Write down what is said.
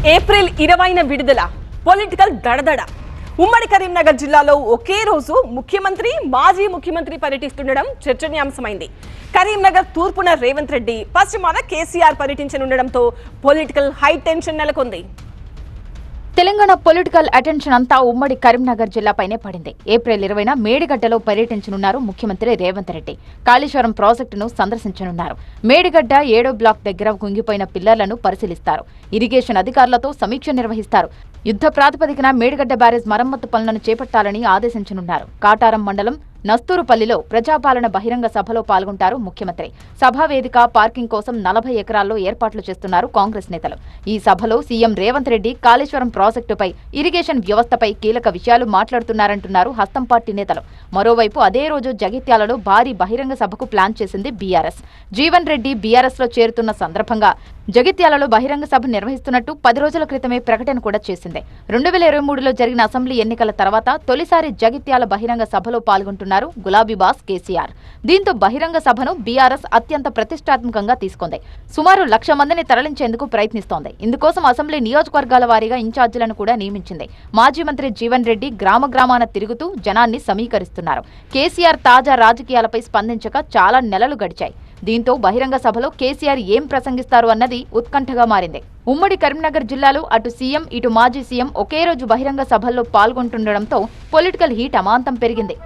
April 20న విడుదల political దడదడ. ఉమ్మడి కరీంనగర్ జిల్లాలో ఒకే రోజు ముఖ్యమంత్రి మాజీ ముఖ్యమంత్రి పర్యటిస్తుండడం చర్చనీయాంశమైంది. కరీంనగర్ తూర్పున రేవంత్ రెడ్డి, పశ్చిమాన కేసీఆర్ పర్యటించనుండడంతో పొలిటికల్ హై టెన్షన్ నెలకొంది. తెలంగాణ పొలిటికల్ అటెన్షన్ అంతా ఉమ్మడి కరీంనగర్ జిల్లాపైనే పడింది. ఏప్రిల్ 20న మేడిగడ్డలో పర్యటించనున్నారు ముఖ్యమంత్రి రేవంత్ రెడ్డి. కాళేశ్వరం ప్రాజెక్టును సందర్శించనున్నారు. మేడిగడ్డ 7వ బ్లాక్ దగ్గర కుంగిపోయిన పిల్లర్లను పరిశీలిస్తారు. ఇరిగేషన్ అధికారులతో సమీక్ష నిర్వహిస్తారు. యుద్ధ ప్రాతిపదికన మేడిగడ్డ బ్యారేజ్ మరమ్మతు పనులను చేపట్టాలని ఆదేశించనున్నారు. కాటారం మండలం నస్తూరుపల్లిలో ప్రజాపాలన బహిరంగ సభలో పాల్గొంటారు ముఖ్యమంత్రి. సభా వేదిక, పార్కింగ్ కోసం 40 ఎకరాల్లో ఏర్పాట్లు చేస్తున్నారు కాంగ్రెస్ నేతలు. ఈ సభలో సీఎం రేవంత్ రెడ్డి కాళేశ్వరం ప్రాజెక్టుపై, ఇరిగేషన్ వ్యవస్థపై కీలక విషయాలు మాట్లాడుతున్నారంటున్నారు హస్తం పార్టీ నేతలు. మరోవైపు అదే రోజు జగిత్యాలలో భారీ బహిరంగ సభకు ప్లాన్ చేసింది బీఆర్ఎస్. జీవన్ రెడ్డి బీఆర్ఎస్ లో చేరుతున్న సందర్భంగా జగిత్యాలలో బహిరంగ సభ నిర్వహిస్తున్నట్టు 10 రోజుల క్రితమే ప్రకటన కూడా చేసింది. 2023లో జరిగిన అసెంబ్లీ ఎన్నికల తర్వాత తొలిసారి జగిత్యాల బహిరంగ సభలో పాల్గొంటున్నారు గులాబీ బాస్ కేసీఆర్. దీంతో బహిరంగ సభను బీఆర్ఎస్ అత్యంత ప్రతిష్టాత్మకంగా తీసుకుంది. సుమారు 1,00,000 మందిని తరలించేందుకు ప్రయత్నిస్తోంది. ఇందుకోసం అసెంబ్లీ నియోజకవర్గాల వారీగా ఇన్ఛార్జీలను కూడా నియమించింది. మాజీ మంత్రి జీవన్ రెడ్డి గ్రామాన తిరుగుతూ జనాన్ని సమీకరిస్తున్నారు. కేసీఆర్ తాజా రాజకీయాలపై స్పందించక చాలా నెలలు గడిచాయి. దీంతో బహిరంగ సభలో కేసీఆర్ ఏం ప్రసంగిస్తారు అన్నది ఉత్కంఠగా మారింది. ఉమ్మడి కరీంనగర్ జిల్లాలో అటు సీఎం, ఇటు మాజీ సీఎం ఒకే రోజు బహిరంగ సభల్లో పాల్గొంటుండడంతో పొలిటికల్ హీట్ అమాంతం పెరిగింది.